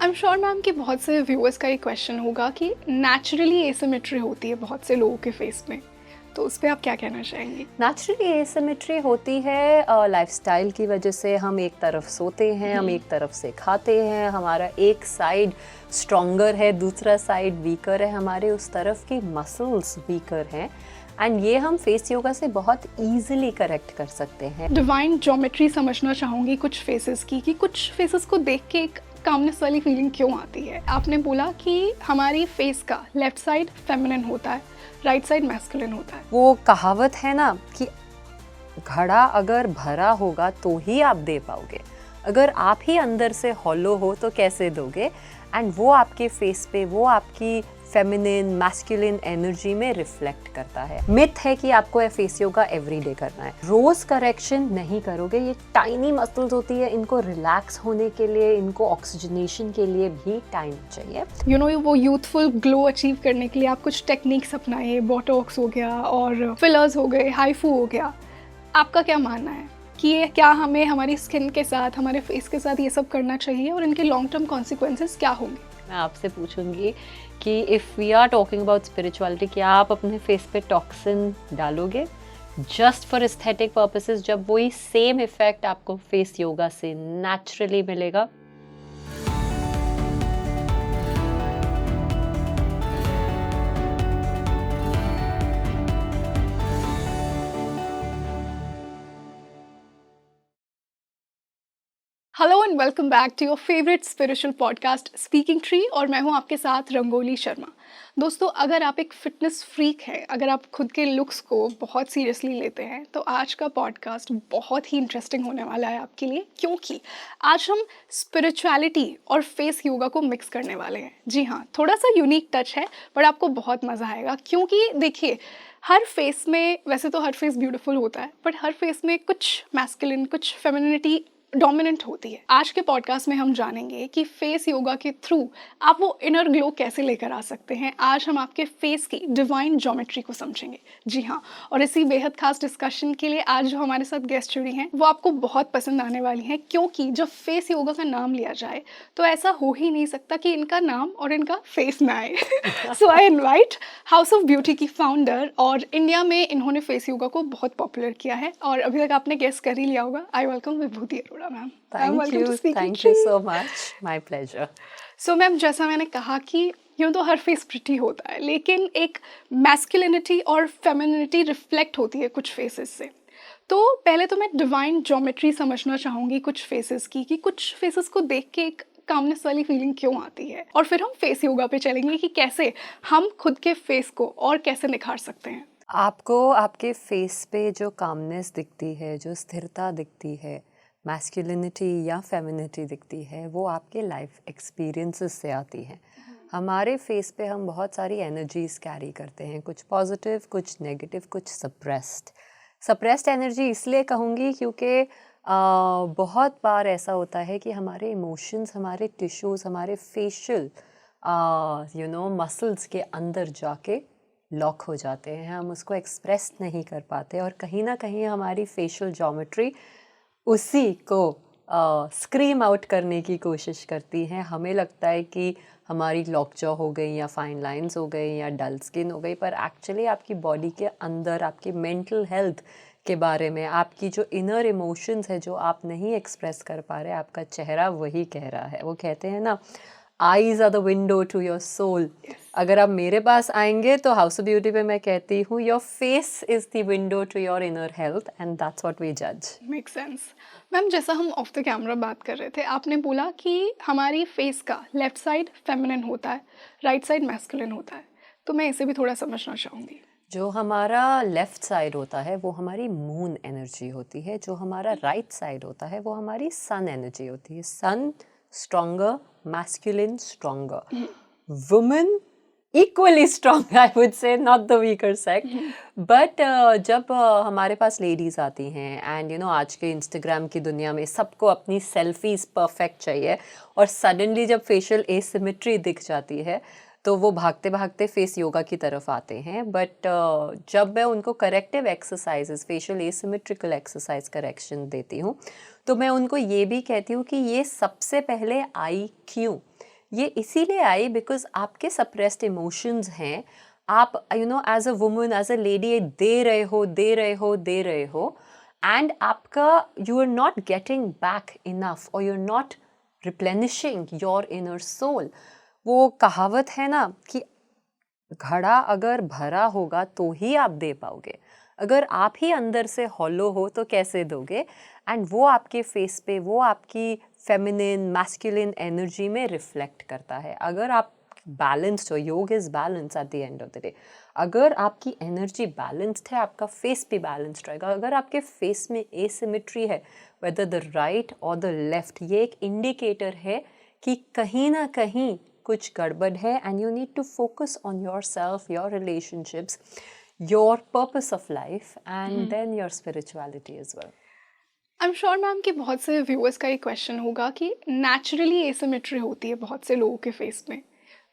I am sure ma'am कि बहुत से व्यूअर्स का ये क्वेश्चन होगा कि नेचुरली एसिमेट्री होती है बहुत से लोगों के फेस में, तो उस पर आप क्या कहना चाहेंगे? नेचुरली एसिमेट्री होती है लाइफस्टाइल की वजह से। हम एक तरफ सोते हैं, हम एक तरफ से खाते हैं, हमारा एक साइड स्ट्रॉन्गर है, दूसरा साइड वीकर है, हमारे उस तरफ की मसल्स वीकर हैं एंड ये हम फेस योगा से बहुत ईजिली करेक्ट कर सकते हैं। डिवाइन ज्योमेट्री समझना चाहूँगी कुछ फेसेस की, कि कुछ फेसेस को देख के एक कामनेस वाली फीलिंग क्यों आती है। आपने बोला कि हमारी फेस का लेफ्ट साइड फेमिनिन होता है, राइट साइड मैस्कुलिन होता है। वो कहावत है ना कि घड़ा अगर भरा होगा तो ही आप दे पाओगे, अगर आप ही अंदर से हॉलो हो तो कैसे दोगे। एंड वो आपके फेस पे, वो आपकी फेमिनिन मैस्कुलिन एनर्जी में रिफ्लेक्ट करता है। मिथ है कि आपको फेस योगा एवरीडे करना है, रोज करेक्शन नहीं करोगे। ये टाइनी मसल्स होती है, इनको रिलैक्स होने के लिए, इनको ऑक्सीजनेशन के लिए भी टाइम चाहिए। यू नो वो यूथफुल ग्लो अचीव करने के लिए आप कुछ टेक्निक्स अपनाए, बोटॉक्स हो गया और फिलर्स हो गए, हाइफू हो गया। आपका क्या मानना है कि ये क्या हमें हमारी स्किन के साथ, हमारे फेस के साथ ये सब करना चाहिए और इनके लॉन्ग टर्म कॉन्सिक्वेंसेस क्या होंगे? मैं आपसे पूछूंगी कि if we are talking about spirituality, क्या आप अपने फेस पे टॉक्सिन डालोगे जस्ट फॉर एस्थेटिक पर्पसेस, जब वही सेम इफेक्ट आपको फेस योगा से नेचुरली मिलेगा? Hello and welcome back to your favourite spiritual podcast speaking tree, और मैं हूं आपके साथ रंगोली शर्मा। दोस्तों, अगर आप एक फिटनेस फ्रीक हैं, अगर आप खुद के लुक्स को बहुत सीरियसली लेते हैं, तो आज का पॉडकास्ट बहुत ही इंटरेस्टिंग होने वाला है आपके लिए, क्योंकि आज हम स्पिरिचुअलिटी और फेस योगा को मिक्स करने वाले हैं। जी हाँ, थोड़ा सा यूनिक टच है, बट आपको बहुत मज़ा आएगा। क्योंकि देखिए, हर फेस में, वैसे तो हर फेस ब्यूटीफुल होता है, बट हर फेस में कुछ मैस्कुलिन, कुछ फेमिनिनिटी डोमिनेंट होती है। आज के पॉडकास्ट में हम जानेंगे कि फेस योगा के थ्रू आप वो इनर ग्लो कैसे लेकर आ सकते हैं। आज हम आपके फेस की डिवाइन ज्योमेट्री को समझेंगे। जी हाँ, और इसी बेहद खास डिस्कशन के लिए आज जो हमारे साथ गेस्ट जुड़ी हैं वो आपको बहुत पसंद आने वाली हैं, क्योंकि जब फेस योगा का नाम लिया जाए तो ऐसा हो ही नहीं सकता कि इनका नाम और इनका फेस ना आए। So I invite House of Beauty की फाउंडर, और इंडिया में इन्होंने फेस योगा को बहुत पॉपुलर किया है और अभी तक आपने गेस कर ही लिया होगा। I welcome Vibhuti Arora ma'am. Thank you so much. My pleasure. So ma'am, जैसा मैंने कहा कि यूँ तो हर फेस प्रिटी होता है, लेकिन एक मैस्कुलिनिटी और फेमिनिनिटी रिफ्लेक्ट होती है कुछ फेसेस से। तो पहले तो मैं डिवाइन ज्योमेट्री समझना चाहूँगी कुछ फेसेस की, कि कुछ फेसेस को देख के एक कामनेस वाली फीलिंग क्यों आती है, और फिर हम फेस योगा पे चलेंगे कि कैसे हम खुद के फेस को और कैसे निखार सकते हैं। आपको आपके फेस पे जो कामनेस दिखती है, जो स्थिरता दिखती है, मैस्कुलिनिटी या फेमिनिटी दिखती है, वो आपके लाइफ एक्सपीरियंसेस से आती है। हमारे फेस पे हम बहुत सारी एनर्जीज कैरी करते हैं, कुछ पॉजिटिव, कुछ नेगेटिव, कुछ सप्रेस्ड एनर्जी इसलिए कहूँगी क्योंकि बहुत बार ऐसा होता है कि हमारे इमोशंस, हमारे टिश्यूज़, हमारे फेशियल मसल्स के अंदर जाके लॉक हो जाते हैं, हम उसको एक्सप्रेस नहीं कर पाते, और कहीं ना कहीं हमारी फेशियल ज्योमेट्री उसी को स्क्रीम आउट करने की कोशिश करती हैं। हमें लगता है कि हमारी लॉक जॉ हो गई, या फाइन लाइंस हो गई, या डल स्किन हो गई, पर एक्चुअली आपकी बॉडी के अंदर आपकी मेंटल हेल्थ के बारे में, आपकी जो इनर इमोशंस है जो आप नहीं एक्सप्रेस कर पा रहे, आपका चेहरा वही कह रहा है। वो कहते हैं ना, eyes are the window to your soul. अगर आप मेरे पास आएंगे तो हाउस ऑफ ब्यूटी पे मैं कहती हूँ, your face is the window to your inner health and that's what we जज। Make sense. मैम, जैसा हम ऑफ द कैमरा बात कर रहे थे, आपने बोला कि हमारी फेस का लेफ्ट साइड फेमिनिन होता है, राइट साइड मैस्कुलिन होता है, तो मैं इसे भी थोड़ा समझना चाहूँगी। जो हमारा लेफ्ट साइड होता है वो हमारी मून एनर्जी होती है, जो हमारा राइट साइड होता है वो हमारी सन एनर्जी होती है। Sun stronger, masculine stronger, women equally strong, I would say, not the weaker sex. But जब हमारे पास लेडीज़ आती हैं एंड आज के इंस्टाग्राम की दुनिया में सबको अपनी सेल्फीज परफेक्ट चाहिए, और सडनली जब फेशियल एसिमेट्री दिख जाती है तो वो भागते भागते फेस योगा की तरफ आते हैं। बट जब मैं उनको corrective exercises, facial asymmetrical exercise correction देती हूँ, तो मैं उनको ये भी कहती हूँ कि ये सबसे पहले IQ ये इसीलिए आई बिकॉज आपके सप्रेस्ड इमोशंस हैं, आप as a woman, as a lady दे रहे हो दे रहे हो दे रहे हो, एंड आपका you are not getting back enough, और you are not replenishing your inner soul. वो कहावत है ना कि घड़ा अगर भरा होगा तो ही आप दे पाओगे, अगर आप ही अंदर से हॉलो हो तो कैसे दोगे. एंड वो आपके फेस पे, वो आपकी फेमिनिन मैस्कुलिन एनर्जी में रिफ्लेक्ट करता है. अगर आप बैलेंस्ड हो, योग is balance eight the end of the day, अगर आपकी एनर्जी बैलेंस्ड है, आपका फेस भी बैलेंस्ड रहेगा. अगर आपके फेस में एसिमेट्री है, वेदर द राइट और द लेफ्ट, ये एक इंडिकेटर है कि कहीं ना कहीं कुछ गड़बड़ है. And you need to focus on yourself, your relationships, your purpose of life, and then your spirituality as well. I am sure ma'am कि बहुत से व्यूअर्स का ये क्वेश्चन होगा कि नेचुरली एसिमेट्री होती है बहुत से लोगों के फेस में,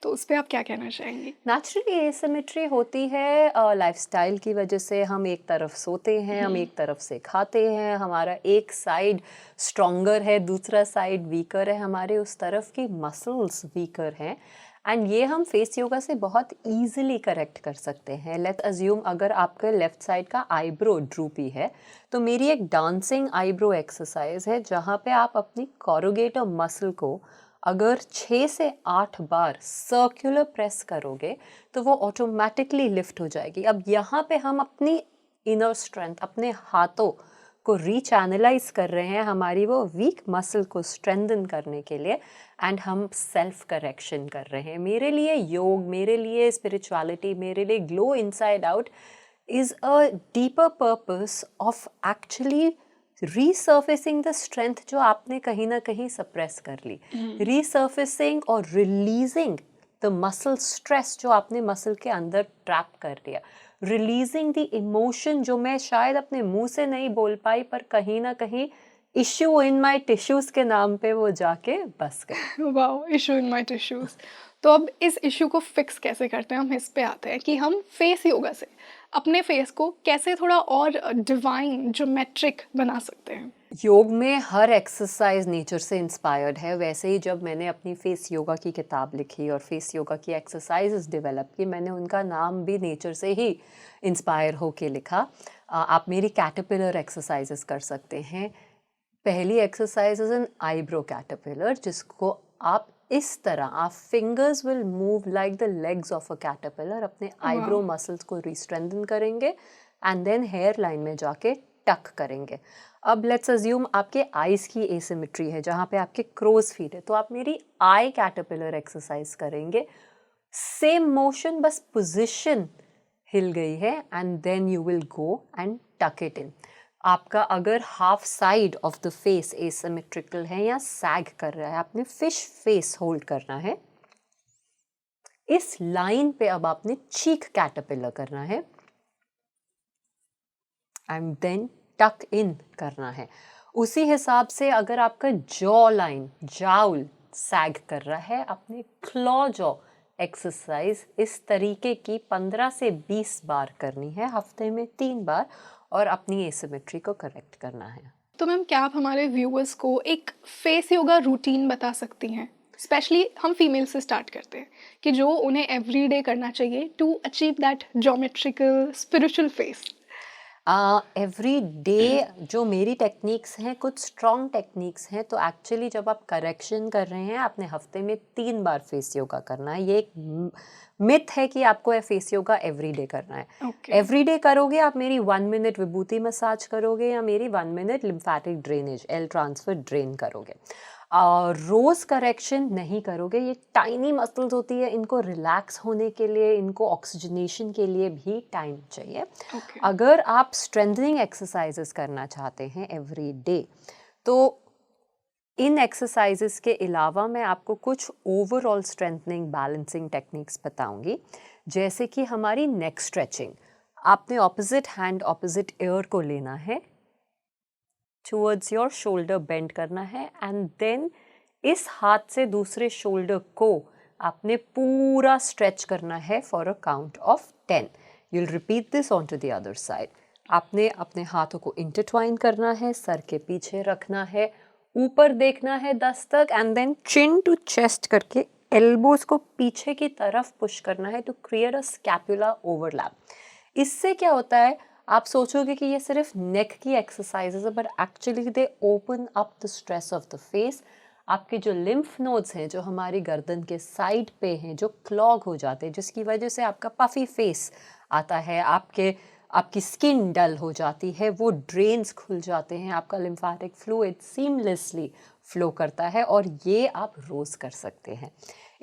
तो उस पर आप क्या कहना चाहेंगे? नेचुरली एसिमेट्री होती है लाइफस्टाइल की वजह से. हम एक तरफ सोते हैं, हम एक तरफ से खाते हैं, हमारा एक साइड स्ट्रॉन्गर है, दूसरा साइड वीकर है, हमारे उस तरफ की मसल्स वीकर हैं. एंड ये हम फेस योगा से बहुत ईजिली करेक्ट कर सकते हैं. लेट अज्यूम अगर आपका लेफ्ट साइड का आईब्रो ड्रूपी है, तो मेरी एक डांसिंग आईब्रो एक्सरसाइज है जहाँ पे आप अपनी कोरुगेटर मसल को अगर 6 से 8 बार सर्कुलर प्रेस करोगे तो वो ऑटोमेटिकली लिफ्ट हो जाएगी. अब यहाँ पे हम अपनी इनर स्ट्रेंथ, अपने हाथों को रीचैनलाइज कर रहे हैं, हमारी वो वीक मसल को स्ट्रेंथन करने के लिए, एंड हम सेल्फ करेक्शन कर रहे हैं. मेरे लिए योग, मेरे लिए स्पिरिचुअलिटी, मेरे लिए glow inside out is a deeper purpose of actually रीसर्फेसिंग the strength जो आपने कहीं ना कहीं सप्रेस कर ली, रीसर्फेसिंग और रिलीजिंग द मसल स्ट्रेस जो आपने मसल के अंदर ट्रैप कर लिया, रिलीजिंग द इमोशन जो मैं शायद अपने मुंह से नहीं बोल पाई, पर कहीं ना कहीं इश्यू इन माय टिश्यूज के नाम पे वो जाके बस गए. Wow, issue in my tissues. तो अब इस इशू को फिक्स कैसे करते हैं, हम इस पे आते हैं कि हम फेस योगा से अपने फेस को कैसे थोड़ा और डिवाइन ज्योमेट्रिक बना सकते हैं. योग में हर एक्सरसाइज नेचर से इंस्पायर्ड है. वैसे ही जब मैंने अपनी फेस योगा की किताब लिखी और फेस योगा की एक्सरसाइजेस डेवलप की, मैंने उनका नाम भी नेचर से ही इंस्पायर होके लिखा. आप मेरी कैटरपिलर एक्सरसाइजेस कर सकते हैं. पहली exercise is an eyebrow caterpillar, जिसको आप इस तरह, आप fingers will move like the legs of a caterpillar, अपने आईब्रो मसल्स को रिस्ट्रेंथन करेंगे एंड देन हेयर लाइन में जाके टक करेंगे. अब लेट्स अज्यूम आपके आईज की एसिमेट्री है जहाँ पे आपके क्रोज फीट है, तो आप मेरी आई कैटरपिलर एक्सरसाइज करेंगे. सेम मोशन, बस पोजिशन हिल गई है, and then you will go and tuck it in. आपका अगर half side of the face asymmetrical है या सैग कर रहा है, आपने फिश फेस होल्ड करना है. इस लाइन पे अब आपने चीक कैटरपिलर करना है एंड देन टक इन करना है. उसी हिसाब से अगर आपका जॉ लाइन, जाउल सैग कर रहा है, अपने क्लॉ जॉ एक्सरसाइज इस तरीके की 15 से 20 बार करनी है, हफ्ते में 3 बार, और अपनी एसिमेट्री को करेक्ट करना है. तो मैम क्या आप हमारे व्यूअर्स को एक फेस योगा रूटीन बता सकती हैं, स्पेशली हम फीमेल से स्टार्ट करते हैं, कि जो उन्हें एवरीडे करना चाहिए to achieve that geometrical spiritual face? Every day जो मेरी टेक्निक्स हैं, कुछ स्ट्रॉन्ग टेक्निक्स हैं, तो एक्चुअली जब आप करेक्शन कर रहे हैं, आपने हफ्ते में 3 बार फेस योगा करना है. ये एक मिथ है कि आपको फेस योगा एवरी डे करना है. एवरी डे करोगे, आप मेरी 1 मिनट विभूति मसाज करोगे या मेरी 1 minute lymphatic drainage, L transfer drain करोगे. रोज़ करेक्शन नहीं करोगे. ये टाइनी मसल्स होती है, इनको रिलैक्स होने के लिए, इनको ऑक्सीजनेशन के लिए भी टाइम चाहिए. अगर आप स्ट्रेंथनिंग एक्सरसाइजेस करना चाहते हैं एवरी डे, तो इन एक्सरसाइजेस के अलावा मैं आपको कुछ ओवरऑल स्ट्रेंथनिंग बैलेंसिंग टेक्निक्स बताऊंगी. जैसे कि हमारी नेक स्ट्रेचिंग, आपने ऑपोजिट हैंड ऑपोजिट ईयर को लेना है, टुवर्ड्स योर शोल्डर बेंड करना है, एंड देन इस हाथ से दूसरे शोल्डर को आपने पूरा स्ट्रेच करना है for a count of 10. You will repeat this on to the other side. आपने अपने हाथों को इंटरट्वाइन करना है, सर के पीछे रखना है, ऊपर देखना है 10 तक, and then chin to chest करके एल्बोज को पीछे की तरफ पुश करना है to create a scapula overlap. इससे क्या होता है, आप सोचोगे कि ये सिर्फ नेक की एक्सरसाइजेज है, but actually they open up the stress of the face. आपके जो लिम्फ नोड्स हैं जो हमारी गर्दन के साइड पे हैं, जो क्लॉग हो जाते हैं, जिसकी वजह से आपका पफी फेस आता है, आपकी स्किन डल हो जाती है, वो ड्रेन्स खुल जाते हैं, आपका लिम्फेटिक फ्लूइड सीमलेसली फ्लो करता है, और ये आप रोज़ कर सकते हैं।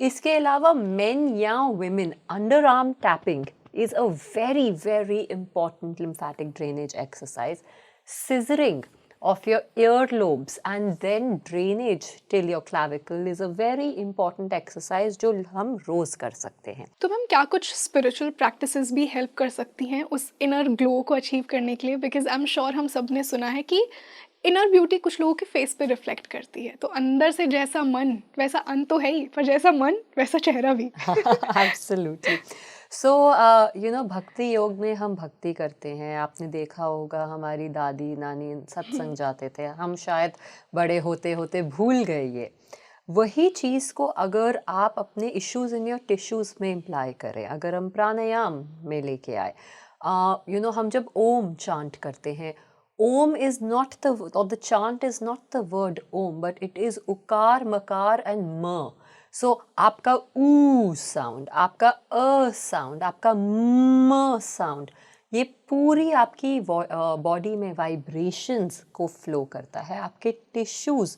इसके अलावा मेन या women under arm tapping is a very very important lymphatic drainage exercise. Scissoring of your earlobes and then drainage till your clavicle is a very important exercise जो हम रोज कर सकते हैं। तो मैम क्या कुछ स्पिरिचुअल प्रैक्टिसेस भी हेल्प कर सकती हैं उस इनर ग्लो को अचीव करने के लिए? बिकॉज आई एम श्योर हम सब ने सुना है कि इनर ब्यूटी कुछ लोगों के फेस पे रिफ्लेक्ट करती है, तो अंदर से जैसा मन वैसा अन तो है ही, पर जैसा मन वैसा चेहरा भी। एब्सोल्युटली। सो भक्ति योग में हम भक्ति करते हैं। आपने देखा होगा हमारी दादी नानी सत्संग जाते थे, हम शायद बड़े होते होते भूल गए ये। वही चीज़ को अगर आप अपने इश्यूज इन योर टिश्यूज में इम्प्लाई करें, अगर हम प्राणायाम में लेके आए, हम जब ओम चांट करते हैं, ओम इज नॉट द, और the chant is not the word Om, but it is उकार मकार एंड म। सो आपका ऊ साउंड, आपका अ साउंड, आपका म साउंड, ये पूरी आपकी बॉडी में वाइब्रेशंस को फ्लो करता है, आपके टिश्यूज़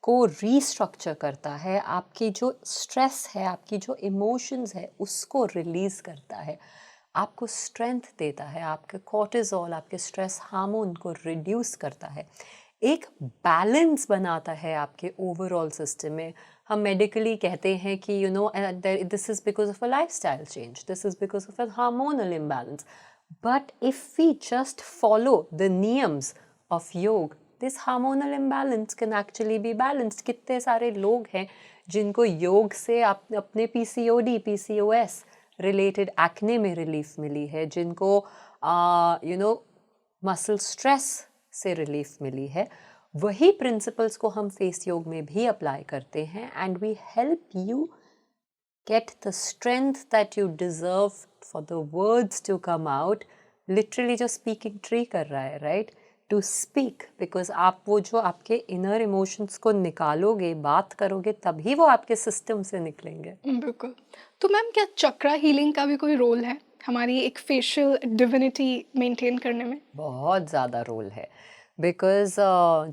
को रीस्ट्रक्चर करता है, आपकी जो स्ट्रेस है, आपकी जो इमोशंस है उसको रिलीज़ करता है, आपको स्ट्रेंथ देता है, आपके कॉर्टिसोल, आपके स्ट्रेस हार्मोन को रिड्यूस करता है, एक बैलेंस बनाता है आपके ओवरऑल सिस्टम में। हम मेडिकली कहते हैं कि this is because of a lifestyle change, this is because of a hormonal imbalance, but if we just follow the नियम्स of yoga, this hormonal imbalance can actually be balanced. कितने सारे लोग हैं जिनको योग से अपने PCOD PCOS रिलेटेड एक्ने में रिलीफ मिली है, जिनको मसल स्ट्रेस से रिलीफ मिली है। वही प्रिंसिपल्स को हम फेस योग में भी अप्लाई करते हैं, and we help you get the strength that you deserve for the words to come out. Literally जो speaking tree कर रहा है, right? To speak, because आप वो जो आपके inner emotions को निकालोगे, बात करोगे, तभी वो आपके system से निकलेंगे। बिल्कुल। तो मैम क्या चक्रा हीलिंग का भी कोई रोल है हमारी एक फेशियल डिविनिटी मेंटेन करने में? बहुत ज़्यादा रोल है, बिकॉज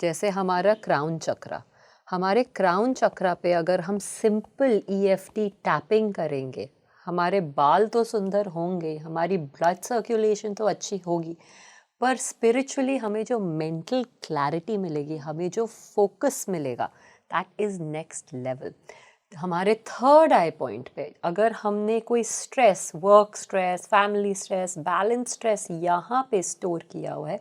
जैसे हमारा क्राउन चक्रा, हमारे क्राउन चक्रा पे अगर हम सिंपल EFT टैपिंग करेंगे, हमारे बाल तो सुंदर होंगे, हमारी ब्लड सर्कुलेशन तो अच्छी होगी, पर स्पिरिचुअली हमें जो मेंटल क्लैरिटी मिलेगी, हमें जो फोकस मिलेगा, दैट इज़ नेक्स्ट लेवल। हमारे थर्ड आई पॉइंट पे अगर हमने कोई stress, work stress, family stress, balance stress यहाँ पे स्टोर किया हुआ है,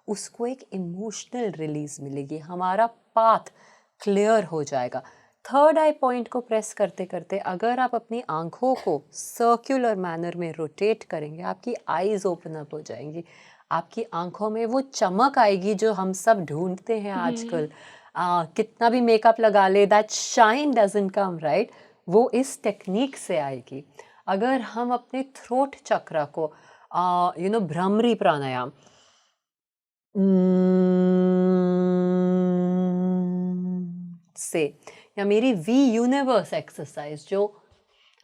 उसको एक इमोशनल रिलीज मिलेगी, हमारा पाथ क्लियर हो जाएगा। थर्ड आई पॉइंट को प्रेस करते करते अगर आप अपनी आंखों को सर्कुलर मैनर में रोटेट करेंगे, आपकी आईज ओपन अप हो जाएंगी, आपकी आंखों में वो चमक आएगी जो हम सब ढूंढते हैं आजकल। कितना भी मेकअप लगा ले, that shine doesn't come, right? वो इस टेक्निक से आएगी। अगर हम अपने थ्रोट चक्र को भ्रमरी प्राणायाम से, या मेरी वी यूनिवर्स एक्सरसाइज, जो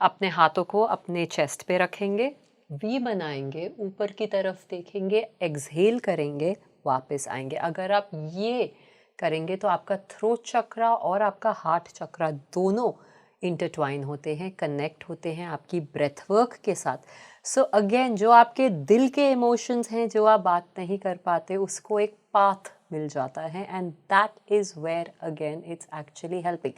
अपने हाथों को अपने चेस्ट पे रखेंगे, वी बनाएंगे, ऊपर की तरफ देखेंगे, एक्सहेल करेंगे, वापस आएंगे। अगर आप ये करेंगे तो आपका थ्रोट चक्रा और आपका हार्ट चक्रा दोनों इंटरट्वाइन होते हैं, कनेक्ट होते हैं आपकी ब्रेथ वर्क के साथ। सो अगेन जो आपके दिल के इमोशंस हैं, जो आप बात नहीं कर पाते, उसको एक पाथ मिल जाता है, and that is where again it's actually helping.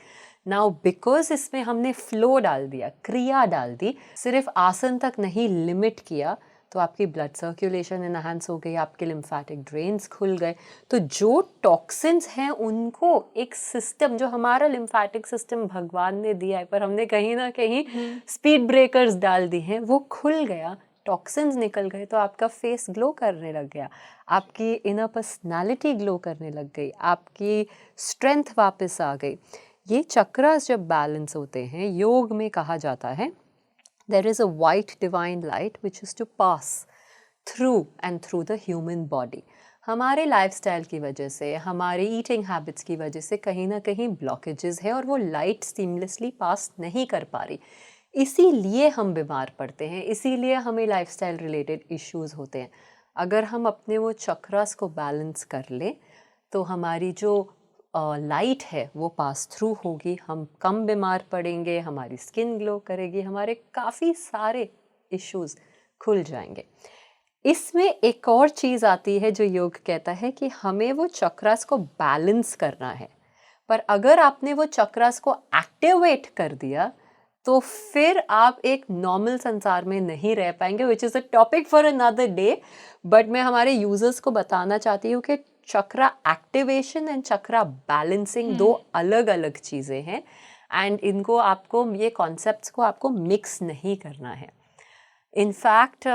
Now because इसमें हमने फ्लो डाल दिया, क्रिया डाल दी, सिर्फ आसन तक नहीं लिमिट किया, तो आपकी ब्लड सर्कुलेशन इनहांस हो गई, आपके लिम्फेटिक ड्रेन्स खुल गए, तो जो टॉक्सिन्स हैं उनको एक सिस्टम, जो हमारा लिम्फेटिक सिस्टम भगवान ने दिया है, पर हमने कहीं ना कहीं स्पीड ब्रेकर्स डाल दी हैं, वो खुल गया, टॉक्सिन्स निकल गए, तो आपका फेस ग्लो करने लग गया, आपकी इनर पर्सनालिटी ग्लो करने लग गई, आपकी स्ट्रेंथ वापस आ गई। ये चक्रास जब बैलेंस होते हैं, योग में कहा जाता है there is a white divine light which is to pass through and through the human body. हमारे लाइफस्टाइल की वजह से, हमारे ईटिंग हैबिट्स की वजह से कहीं ना कहीं ब्लॉकेजेस है और वो लाइट सीमलेसली पास नहीं कर पा रही। इसीलिए हम बीमार पड़ते हैं, इसीलिए हमें लाइफस्टाइल रिलेटेड इश्यूज होते हैं। अगर हम अपने वो चक्रास को बैलेंस कर लें तो हमारी जो लाइट है वो पास थ्रू होगी, हम कम बीमार पड़ेंगे, हमारी स्किन ग्लो करेगी, हमारे काफ़ी सारे इश्यूज खुल जाएंगे। इसमें एक और चीज़ आती है जो योग कहता है कि हमें वो चक्रास को बैलेंस करना है, पर अगर आपने वो चक्रास को एक्टिवेट कर दिया तो फिर आप एक नॉर्मल संसार में नहीं रह पाएंगे, which is a topic for another day. But मैं हमारे यूजर्स को बताना चाहती हूँ कि चक्रा एक्टिवेशन एंड चक्रा बैलेंसिंग दो अलग अलग चीज़ें हैं, एंड इनको आपको, ये कॉन्सेप्ट्स को आपको मिक्स नहीं करना है। इनफैक्ट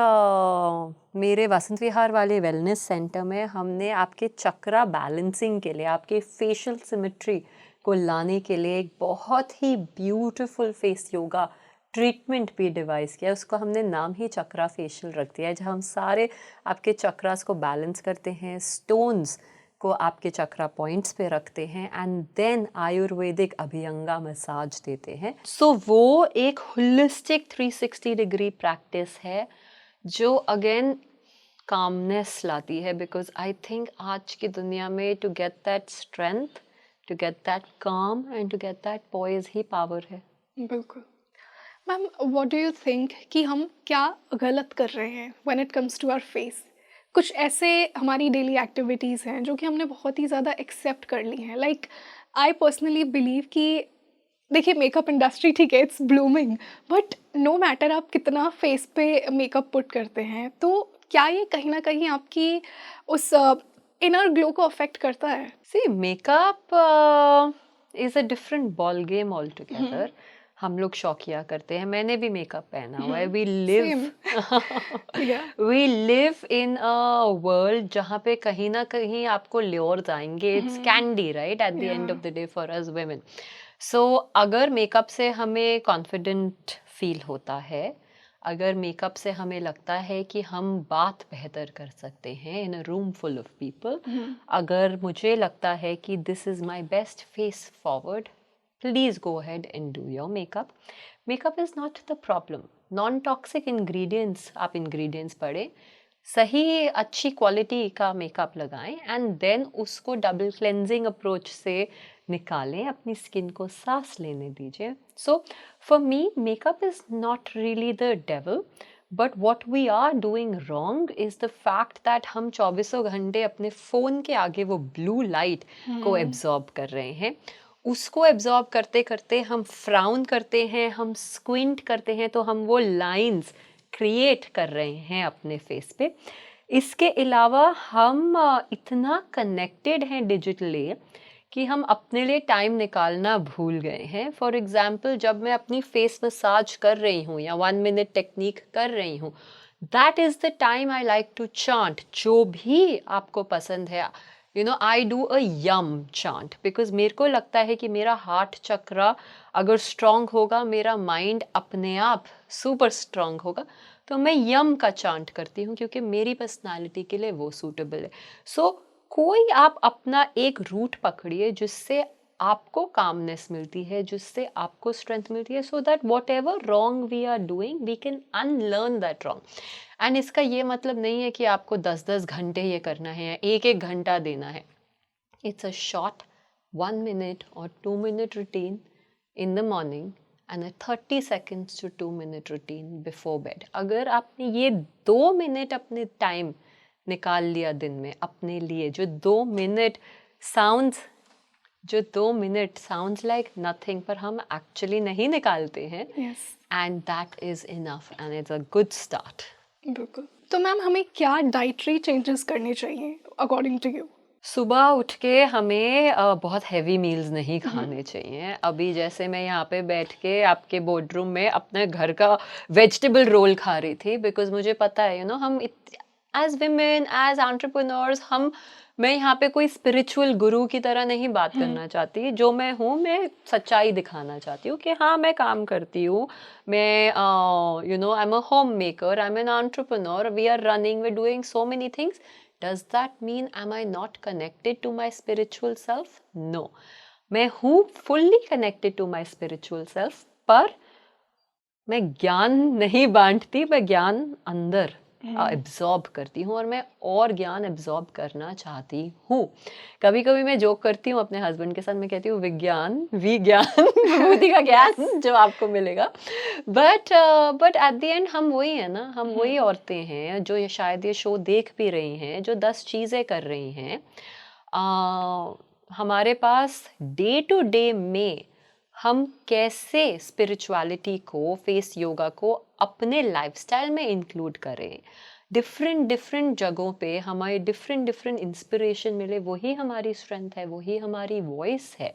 मेरे वसंत विहार वाले वेलनेस सेंटर में हमने आपके चक्रा बैलेंसिंग के लिए, आपके फेशियल सिमेट्री को लाने के लिए एक बहुत ही ब्यूटीफुल फेस योगा ट्रीटमेंट भी डिवाइस किया। उसको हमने नाम ही चक्रा फेशियल रख दिया है, जहाँ हम सारे आपके चक्रास को बैलेंस करते हैं, स्टोन्स को आपके चक्रा पॉइंट्स पे रखते हैं, एंड देन आयुर्वेदिक अभ्यंगा मसाज देते हैं। सो वो एक होलिस्टिक 360 डिग्री प्रैक्टिस है जो अगेन कामनेस लाती है, बिकॉज आई थिंक आज की दुनिया में to get that strength, to get that calm and to get that poise ही पावर है। बिल्कुल। Ma'am, what do you think कि हम क्या गलत कर रहे हैं when it comes to our face? कुछ ऐसे हमारी डेली एक्टिविटीज़ हैं जो कि हमने बहुत ही ज़्यादा एक्सेप्ट कर ली हैं। लाइक आई पर्सनली बिलीव कि देखिए, मेकअप इंडस्ट्री ठीक है, it's blooming, but no matter आप कितना फेस पे मेकअप पुट करते हैं, तो क्या ये कहीं ना कहीं आपकी उस इनर ग्लो को अफेक्ट करता है? See, makeup is a different ball game all together. हम लोग शौकिया करते हैं, मैंने भी मेकअप पहना हुआ है। We live we live in a world जहाँ पे कहीं ना कहीं आपको ल्योर्स आएंगे। It's candy right at the end of the day for us women. So अगर मेकअप से हमें कॉन्फिडेंट फील होता है, अगर मेकअप से हमें लगता है कि हम बात बेहतर कर सकते हैं in a room full of people, अगर मुझे लगता है कि this is my best face forward, please go ahead and do your makeup. Makeup is not the problem. Non-toxic ingredients, आप ingredients पढ़ें, सही अच्छी क्वालिटी का मेकअप लगाएं, एंड देन उसको डबल क्लेंजिंग अप्रोच से निकालें, अपनी स्किन को सांस लेने दीजिए। So for me makeup is not really the devil, but what we are doing wrong is the fact that हम 24 घंटे अपने फ़ोन के आगे वो ब्लू लाइट को एब्जॉर्ब कर रहे हैं। उसको एब्जॉर्ब करते करते हम फ्राउन करते हैं, हम स्क्विंट करते हैं, तो हम वो लाइंस क्रिएट कर रहे हैं अपने फेस पे। इसके अलावा हम इतना कनेक्टेड हैं डिजिटली कि हम अपने लिए टाइम निकालना भूल गए हैं। फॉर एग्जाम्पल, जब मैं अपनी फेस मसाज कर रही हूँ या 1 मिनट टेक्निक कर रही हूँ, that is the time I like to chant, जो भी आपको पसंद है। You know, I do a Yam chant, because मेरे को लगता है कि मेरा हार्ट चक्रा अगर स्ट्रॉन्ग होगा, मेरा माइंड अपने आप सुपर स्ट्रॉन्ग होगा, तो मैं यम का चांट करती हूँ क्योंकि मेरी पर्सनालिटी के लिए वो सूटेबल है। सो कोई आप अपना एक रूट पकड़िए जिससे आपको कामनेस मिलती है, जिससे आपको स्ट्रेंथ मिलती है, so that whatever wrong we are doing we can unlearn that wrong. And इसका ये मतलब नहीं है कि आपको 10-10 घंटे ये करना है या 1-1 घंटा देना है। इट्स अ शॉर्ट 1 मिनट और 2 minute routine in the morning and a 30 seconds to 2 minute routine before bed. अगर आपने ये 2 मिनट अपने टाइम निकाल लिया दिन में अपने लिए, जो 2 मिनट साउंड्स लाइक नथिंग, पर हम एक्चुअली नहीं निकालते हैं, and that is enough and it's a good start. बिल्कुल। तो मैम, हमें क्या डाइटरी चेंजेस करने चाहिए अकॉर्डिंग टू यू? सुबह उठ के हमें बहुत हैवी मील्स नहीं खाने चाहिए। अभी जैसे मैं यहाँ पे बैठ के आपके बोर्ड रूम में अपने घर का वेजिटेबल रोल खा रही थी, बिकॉज मुझे पता है, you know, as women, as entrepreneurs, मैं यहाँ पे कोई स्पिरिचुअल गुरु की तरह नहीं बात करना चाहती। जो मैं हूँ, मैं सच्चाई दिखाना चाहती हूँ कि हाँ, मैं काम करती हूँ, मैं I am a homemaker, I am an entrepreneur, we are running, we doing so many things. Does that mean am I not connected to my spiritual self? No, मैं हूँ fully connected to my spiritual self, पर मैं ज्ञान नहीं बांटती, मैं ज्ञान अंदर absorb करती हूँ, और मैं और ज्ञान एब्जॉर्ब करना चाहती हूँ। कभी कभी मैं जोक करती हूँ अपने हस्बैंड के साथ, मैं कहती हूँ विज्ञान, विभूति का ज्ञान जो आपको मिलेगा। बट एट द एंड हम वही है ना, हम वही औरतें हैं जो ये शायद ये शो देख भी रही हैं, जो 10 चीज़ें कर रही हैं। हमारे पास डे टू डे में हम कैसे स्पिरिचुअलिटी को, फेस योगा को अपने लाइफस्टाइल में इंक्लूड करें, डिफरेंट जगहों पे हमारे डिफरेंट इंस्पिरेशन मिले, वही हमारी स्ट्रेंथ है, वही हमारी वॉइस है।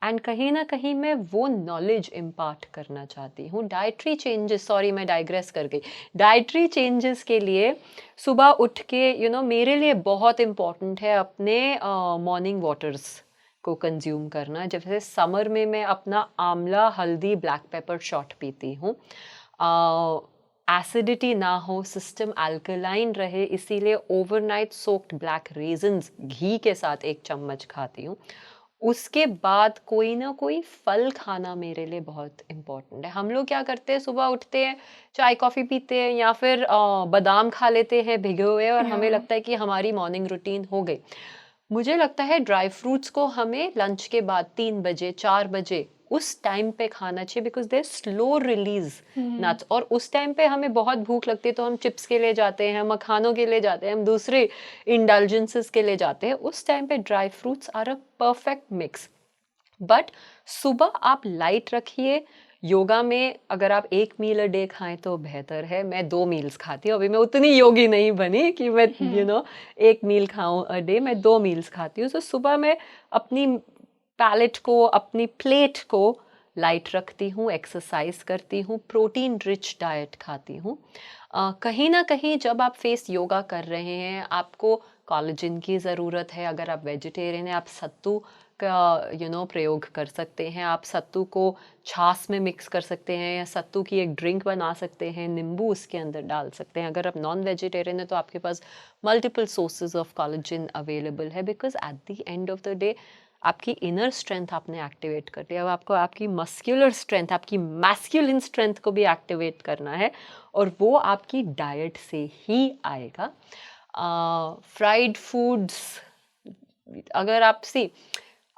एंड कहीं ना कहीं मैं वो नॉलेज इम्पार्ट करना चाहती हूँ। डाइटरी चेंजेस, सॉरी मैं डाइग्रेस कर गई, डाइटरी चेंजेस के लिए सुबह उठ के मेरे लिए बहुत इम्पॉर्टेंट है अपने मॉर्निंग वाटर्स को कंज्यूम करना। जैसे समर में मैं अपना आंवला, हल्दी, ब्लैक पेपर शॉट पीती हूँ, एसिडिटी ना हो, सिस्टम अल्कलाइन रहे, इसीलिए ओवरनाइट सोक्ड ब्लैक रेजन्स घी के साथ 1 चम्मच खाती हूँ। उसके बाद कोई ना कोई फल खाना मेरे लिए बहुत इम्पोर्टेंट है। हम लोग क्या करते हैं, सुबह उठते हैं, चाय कॉफ़ी पीते हैं, या फिर बादाम खा लेते हैं भिगे हुए, और हमें लगता है कि हमारी मॉर्निंग रूटीन हो गई। मुझे लगता है ड्राई फ्रूट्स को हमें लंच के बाद 3 बजे 4 बजे उस टाइम पे खाना चाहिए, because they slow release nuts. और उस टाइम पे हमें बहुत भूख लगती है तो हम चिप्स के लिए जाते हैं, मखानों के लिए जाते हैं, हम दूसरे इंडल्जेंसेस के लिए जाते हैं। उस टाइम पे dry fruits are a perfect mix. But सुबह आप लाइट रखिए। योगा में अगर आप 1 मील अ डे खाएं तो बेहतर है। मैं 2 मील्स खाती हूँ, अभी मैं उतनी योगी नहीं बनी कि मैं 1 मील खाऊं अ डे, मैं 2 मील्स खाती हूँ। तो सुबह मैं अपनी पैलेट को, अपनी प्लेट को लाइट रखती हूँ, एक्सरसाइज करती हूँ, प्रोटीन रिच डाइट खाती हूँ। कहीं ना कहीं जब आप फेस योगा कर रहे हैं, आपको कोलेजन की ज़रूरत है। अगर आप वेजिटेरियन हैं, आप सत्तू का प्रयोग कर सकते हैं। आप सत्तू को छाछ में मिक्स कर सकते हैं, या सत्तू की एक ड्रिंक बना सकते हैं, नींबू उसके अंदर डाल सकते हैं। अगर आप नॉन वेजिटेरियन है तो आपके पास multiple sources of collagen available है, because at the end of the day आपकी इनर स्ट्रेंथ आपने एक्टिवेट कर लिया। अब आपको आपकी मस्कुलर स्ट्रेंथ, आपकी मैस्कुलिन स्ट्रेंथ को भी एक्टिवेट करना है, और वो आपकी डाइट से ही आएगा। फ्राइड फूड्स,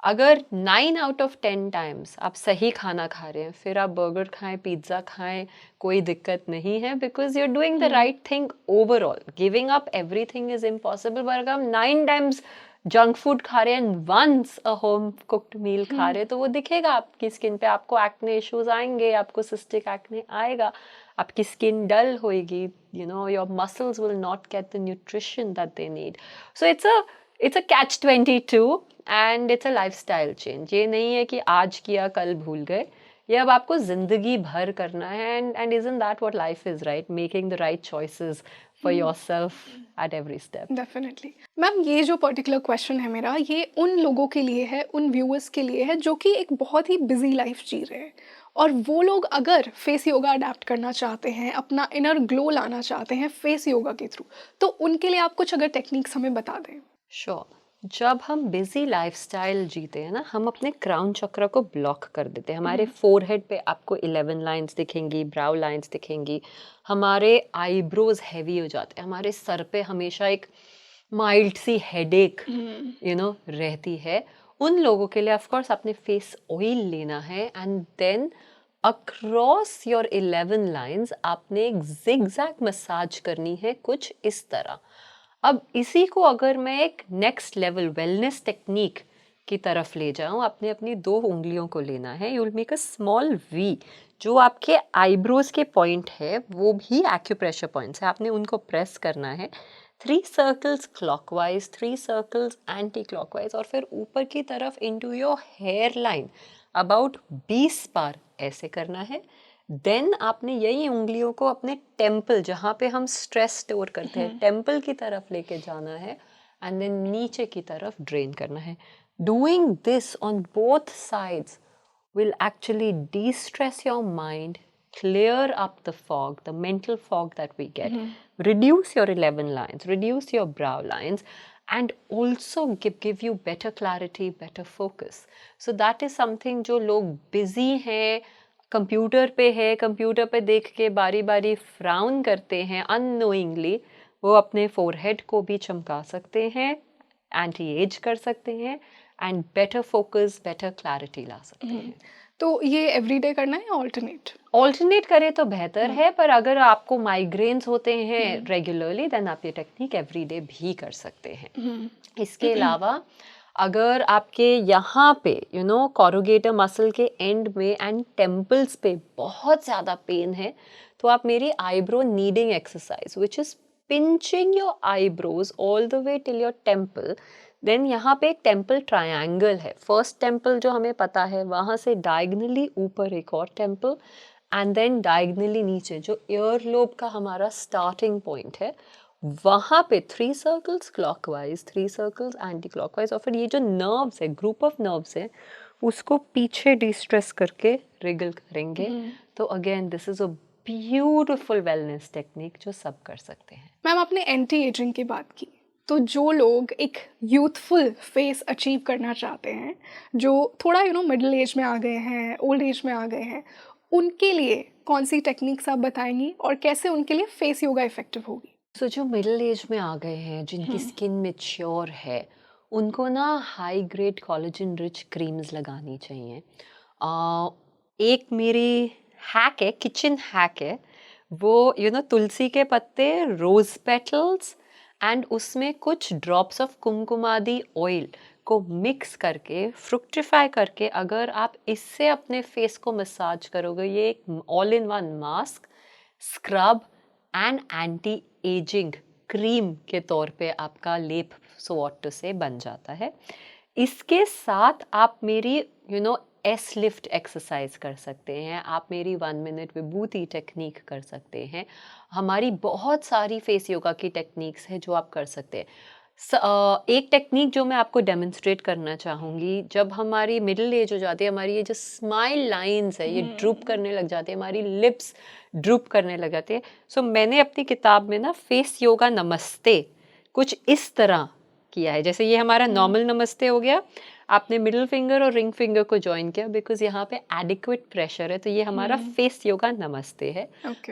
अगर 9 आउट ऑफ 10 टाइम्स आप सही खाना खा रहे हैं, फिर आप बर्गर खाएं, पिज्ज़ा खाएं, कोई दिक्कत नहीं है, because you are doing the right thing overall. Giving up everything is impossible. पर अगर हम 9 टाइम्स जंक फूड खा रहे हैं and once a home cooked meal खा रहे हैं, तो वो दिखेगा आपकी स्किन पे। आपको एक्ने इश्यूज आएंगे, आपको सिस्टिक एक्ने आएगा, आपकी स्किन डल होएगी, your muscles will not get the nutrition that they need. So it's a catch 22 and it's a lifestyle change. ये नहीं है कि आज किया कल भूल गए, ये अब आपको जिंदगी भर करना है। And isn't that what life is, right? Making the right choices for yourself at every step. Definitely ma'am, ये जो पर्टिकुलर क्वेश्चन है मेरा, ये उन लोगों के लिए है, उन व्यूअर्स के लिए है जो कि एक बहुत ही बिजी लाइफ जी रहे हैं, और वो लोग अगर फेस योगा अडेप्ट करना चाहते हैं, अपना इनर ग्लो लाना चाहते हैं फेस योगा के थ्रू, तो उनके लिए आप कुछ अगर टेक्निक्स हमें बता दें। श्योर। जब हम बिजी लाइफस्टाइल जीते हैं ना, हम अपने क्राउन चक्र को ब्लॉक कर देते हैं। हमारे फोरहेड पे आपको 11 लाइंस दिखेंगी, ब्राउ लाइंस दिखेंगी, हमारे आईब्रोज हैवी हो जाते हैं, हमारे सर पे हमेशा एक माइल्ड सी हेडेक रहती है। उन लोगों के लिए ऑफ कोर्स आपने फेस ऑयल लेना है, and then across your 11 lines आपने एक जिगजैग मसाज करनी है, कुछ इस तरह। अब इसी को अगर मैं एक नेक्स्ट लेवल वेलनेस टेक्निक की तरफ ले जाऊं, आपने अपनी 2 उंगलियों को लेना है, you will make a small V. जो आपके आईब्रोज के पॉइंट है वो भी एक्यूप्रेशर पॉइंट्स है, आपने उनको प्रेस करना है। 3 circles clockwise, 3 circles anticlockwise, और फिर ऊपर की तरफ into your hairline about 20 बार ऐसे करना है। देन आपने यही उंगलियों को अपने टेम्पल, जहाँ पे हम स्ट्रेस स्टोर करते हैं, टेम्पल की तरफ लेके जाना है एंड देन नीचे की तरफ ड्रेन करना है. Doing this on both sides will actually de-stress your mind, clear up the fog, the mental fog that we get, reduce your 11 lines, reduce your brow lines, and also give you better clarity, better focus. So that is something जो लोग busy हैं, computer पे है, computer पे देख के बारी बारी फ्राउन करते हैं unknowingly, वो अपने forehead को भी चमका सकते हैं, एंटी एज कर सकते हैं and better focus, better clarity ला सकते हैं. तो ये एवरीडे करना है या ऑल्टरनेट? ऑल्टरनेट करें तो बेहतर है, पर अगर आपको माइग्रेन्स होते हैं रेगुलरली देन आप ये टेक्निक एवरीडे भी कर सकते हैं. इसके अलावा अगर आपके यहाँ पे कोरुगेटर मसल के एंड में एंड टेम्पल्स पे बहुत ज़्यादा पेन है, तो आप मेरी eyebrow kneading exercise which is pinching your eyebrows all the way till your temple. Then यहाँ पे एक टेम्पल ट्रायंगल है. फर्स्ट टेम्पल जो हमें पता है, वहाँ से डायगनली ऊपर एक और टेम्पल एंड देन डायगनली नीचे जो ईयर लोब का हमारा स्टार्टिंग पॉइंट है, वहाँ पे 3 circles clockwise, 3 circles anticlockwise, और फिर ये जो नर्व्स है, ग्रुप ऑफ नर्व्स है, उसको पीछे डिस्ट्रेस करके रिगल करेंगे. तो again this is a beautiful wellness technique जो सब कर सकते हैं. मैम आपने एंटी एजिंग की बात की, तो जो लोग एक यूथफुल फेस अचीव करना चाहते हैं, जो थोड़ा मिडिल एज में आ गए हैं, ओल्ड एज में आ गए हैं, उनके लिए कौन सी टेक्निक्स आप बताएंगी और कैसे उनके लिए फेस योगा इफेक्टिव होगी? सो जो मिडिल एज में आ गए हैं, जिनकी स्किन मैच्योर है, उनको ना high grade collagen rich creams लगानी चाहिए. एक मेरी हैक है, किचन हैक है, वो तुलसी के पत्ते, रोज पेटल्स एंड उसमें कुछ ड्रॉप्स ऑफ कुमकुमादी ऑयल को मिक्स करके, फ्रुक्टिफाई करके, अगर आप इससे अपने फेस को मसाज करोगे, ये एक all in one mask, scrub and anti ageing cream के तौर पे आपका लेप स्वॉट से बन जाता है. इसके साथ आप मेरी एस लिफ्ट एक्सरसाइज कर सकते हैं, आप मेरी 1 मिनट विभूति टेक्निक कर सकते हैं. हमारी बहुत सारी फेस योगा की टेक्निक्स है जो आप कर सकते हैं. एक टेक्निक जो मैं आपको डेमोन्स्ट्रेट करना चाहूँगी, जब हमारी मिडिल एज हो जाती है, हमारी ये जो स्माइल लाइंस है ये ड्रूप करने लग जाती है, हमारी लिप्स ड्रूप करने लग जाती है. सो मैंने अपनी किताब में ना फेस योगा नमस्ते कुछ इस तरह किया है. जैसे ये हमारा नॉर्मल नमस्ते हो गया, आपने मिडिल फिंगर और रिंग फिंगर को ज्वाइन किया बिकॉज यहाँ पे एडिक्वेट प्रेशर है, तो ये हमारा फेस योगा नमस्ते है.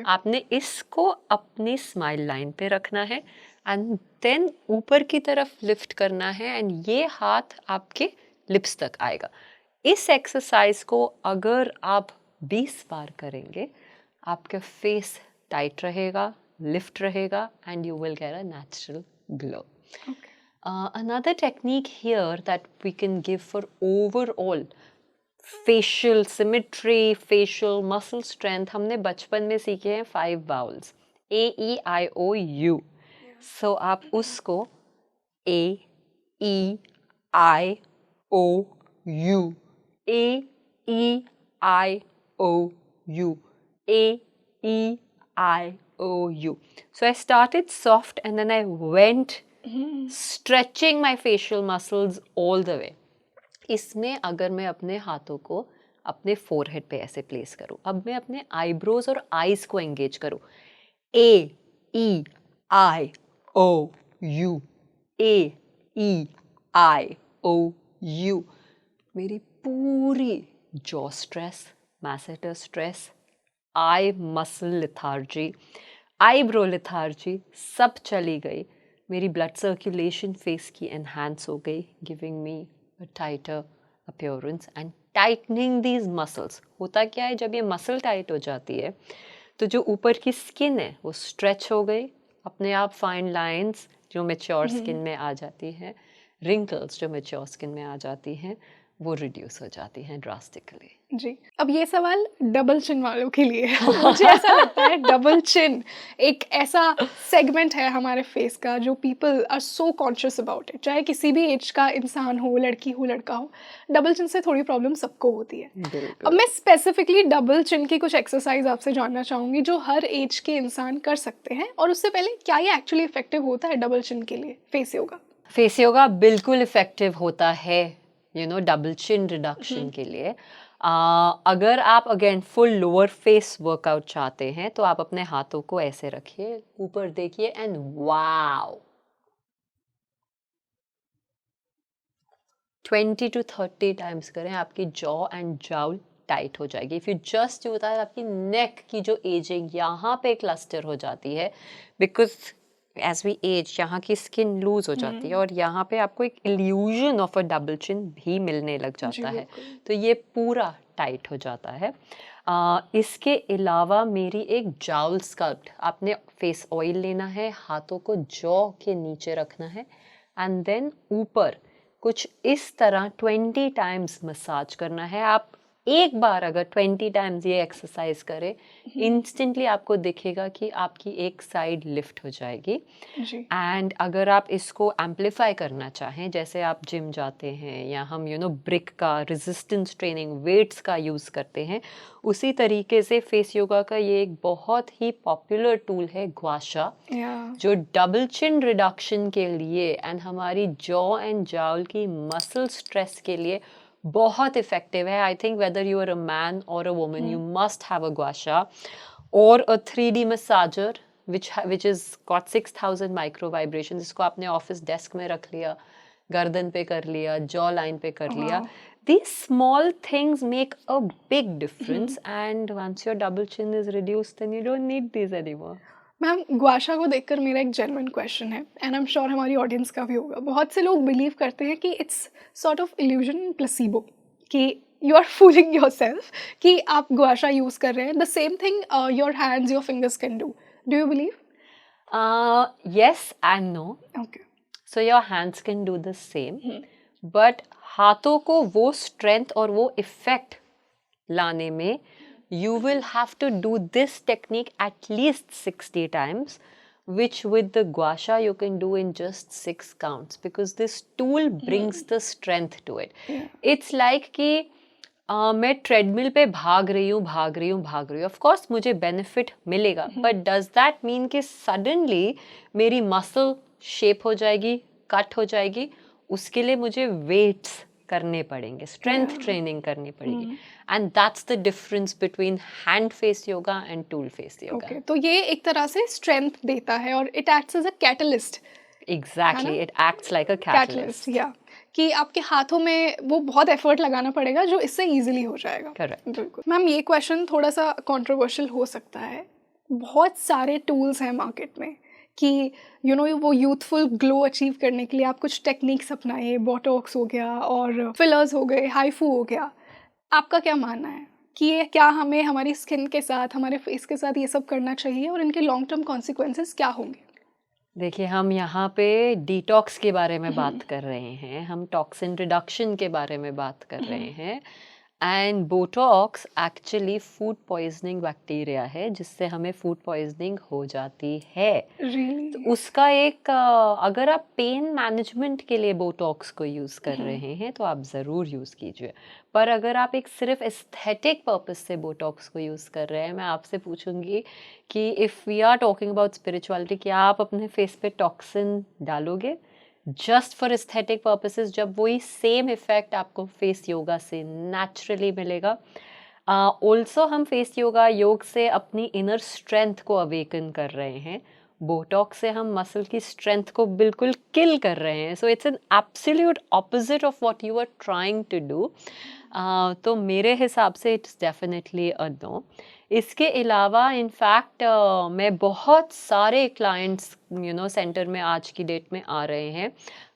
आपने इसको अपनी स्माइल लाइन पे रखना है एंड देन ऊपर की तरफ लिफ्ट करना है एंड ये हाथ आपके लिप्स तक आएगा. इस एक्सरसाइज को अगर आप 20 बार करेंगे, आपका फेस टाइट रहेगा, लिफ्ट रहेगा and you will get a natural glow. Another technique here that we can give for overall facial symmetry, facial muscle strength, हमने बचपन में सीखे हैं 5 vowels, A, E, I, O, U. So आप उसको A, E, I, O, U, A, E, I, O, U, A, E, I, O, U. So I started soft and then I went stretching my facial muscles all the way. इसमें अगर मैं अपने हाथों को अपने forehead पे ऐसे place करूं, अब मैं अपने आईब्रोज और आईज को एंगेज करूं, A, E, I, O, U, A, E, I, O, U. मेरी पूरी jaw stress, masseter stress, eye muscle lethargy, eyebrow lethargy सब चली गई. मेरी ब्लड सर्कुलेशन फेस की एनहांस हो गई, giving me a tighter appearance and tightening these muscles. होता क्या है, जब ये मसल टाइट हो जाती है तो जो ऊपर की स्किन है वो स्ट्रेच हो गई, अपने आप फाइन लाइंस जो मैच्योर स्किन में आ जाती हैं, रिंकल्स जो मैच्योर स्किन में आ जाती हैं, वो रिड्यूस हो जाती हैं ड्रास्टिकली। जी। अब ये सवाल डबल चिन वालों के लिए है। मुझे ऐसा लगता है डबल चिन एक ऐसा सेगमेंट है हमारे फेस का जो people are so conscious about it, चाहे किसी भी एज का इंसान हो, लड़की हो लड़का हो, डबल चिन से थोड़ी प्रॉब्लम सबको होती है। अब बिल्कुल। मैं स्पेसिफिकली डबल चिन की कुछ एक्सरसाइज आपसे जानना चाहूँगी जो हर एज के इंसान कर सकते हैं, और उससे पहले क्या ये एक्चुअली इफेक्टिव होता है डबल चिन के लिए फेस योगा? फेस योगा बिल्कुल इफेक्टिव होता है डबल चिन रिडक्शन के लिए। अगर आप again full lower face workout चाहते हैं तो आप अपने हाथों को ऐसे रखिए, ऊपर देखिए एंड वाओ 20 to 30 टाइम्स करें, आपकी जॉ एंड जाउल टाइट हो जाएगी। इफ़ यू जस्ट होता है आपकी नेक की जो एजिंग यहाँ पे क्लस्टर हो जाती है, बिकॉज एज वी एज यहाँ की स्किन लूज हो जाती है और यहाँ पे आपको एक illusion of a double chin भी मिलने लग जी जाता है, बिल्कुल। तो ये पूरा टाइट हो जाता है। इसके अलावा मेरी एक जाउल स्कल्प्ट, आपने फेस ऑयल लेना है, हाथों को जॉ के नीचे रखना है एंड देन ऊपर कुछ इस तरह 20 टाइम्स मसाज करना है। आप एक बार अगर 20 टाइम्स ये एक्सरसाइज करें, इंस्टेंटली आपको दिखेगा कि आपकी एक साइड लिफ्ट हो जाएगी। जी एंड अगर आप इसको एम्पलीफाई करना चाहें, जैसे आप जिम जाते हैं या हम ब्रिक का रेजिस्टेंस ट्रेनिंग वेट्स का यूज़ करते हैं, उसी तरीके से फेस योगा का ये एक बहुत ही पॉपुलर टूल है ग्वाशा, या जो डबल चिन रिडक्शन के लिए एंड हमारी जॉ एंड जाउल की मसल स्ट्रेस के लिए बहुत इफेक्टिव है। I think whether you are a man और a woman you must have a gua sha और a 3D massager which is got 6000 micro vibration, जिसको आपने ऑफिस डेस्क में रख लिया, गर्दन पे कर लिया, जॉ लाइन पे कर लिया। Wow. These small things make a big difference and once your double chin is reduced then you don't need these anymore. Ma'am gua sha को देखकर मेरा एक जेन्युइन क्वेश्चन है, एंड आई एम श्योर हमारी audience का भी होगा। बहुत से लोग बिलीव करते हैं कि it's sort of illusion placebo, कि यू आर फूलिंग योरसेल्फ कि आप गुआशा यूज कर रहे हैं। The same thing your hands your fingers can do you believe? Yes and no. Okay. So your hands can do the same, but हाथों को वो strength और वो effect लाने में you will have to do this technique at least 60 times, which with the guasha you can do in just 6 counts because this tool brings the strength to it. Yeah. It's like कि मैं treadmill पे भाग रही हूँ, of course मुझे benefit मिलेगा, but does that mean कि suddenly मेरी मसल शेप हो जाएगी, कट हो जाएगी? उसके लिए मुझे वेट्स करने पड़ेंगे, स्ट्रेंथ ट्रेनिंग करनी पड़ेगी, and that's the difference between hand face yoga and tool face yoga. Okay, तो ये एक तरह से स्ट्रेंथ देता है और it acts as a catalyst. Exactly, it acts like a catalyst catalyst. या कि आपके हाथों में वो बहुत एफर्ट लगाना पड़ेगा जो इससे इजीली हो जाएगा। करेक्ट। बिल्कुल। मैम ये क्वेश्चन थोड़ा सा कंट्रोवर्शियल हो सकता है। बहुत सारे टूल्स हैं मार्केट में कि वो यूथफुल ग्लो अचीव करने के लिए आप कुछ टेक्निक्स अपनाए, बोटॉक्स हो गया और फिलर्स हो गए, हाइफू हो गया। आपका क्या मानना है कि ये क्या हमें हमारी स्किन के साथ, हमारे फेस के साथ ये सब करना चाहिए और इनके लॉन्ग टर्म कॉन्सिक्वेंसेस क्या होंगे? देखिए, हम यहाँ पे डिटॉक्स के बारे में बात कर रहे हैं, हम टॉक्सिन रिडक्शन के बारे में बात कर रहे हैं, and Botox actually food poisoning bacteria है जिससे हमें फूड पॉइजनिंग हो जाती है। रियली? तो उसका एक अगर आप पेन मैनेजमेंट के लिए बोटॉक्स को यूज़ कर रहे हैं तो आप ज़रूर यूज़ कीजिए, पर अगर आप एक सिर्फ एस्थेटिक पर्पस से बोटॉक्स को यूज़ कर रहे हैं, मैं आपसे पूछूंगी कि if we are talking about spirituality, क्या आप अपने फेस पे टॉक्सिन डालोगे जस्ट फॉर एस्थेटिक पर्पसेस जब वही सेम इफेक्ट आपको फेस योगा से नेचुरली मिलेगा? ऑल्सो हम फेस योग से अपनी इनर स्ट्रेंथ को अवेकन कर रहे हैं, बोटॉक्स से हम मसल की स्ट्रेंथ को बिल्कुल किल कर रहे हैं। So it's an absolute opposite of what you are trying to do. तो मेरे हिसाब से इट्स डेफिनेटली अ नो। इसके अलावा इनफैक्ट मैं बहुत सारे क्लाइंट्स सेंटर में आज की डेट में आ रहे हैं,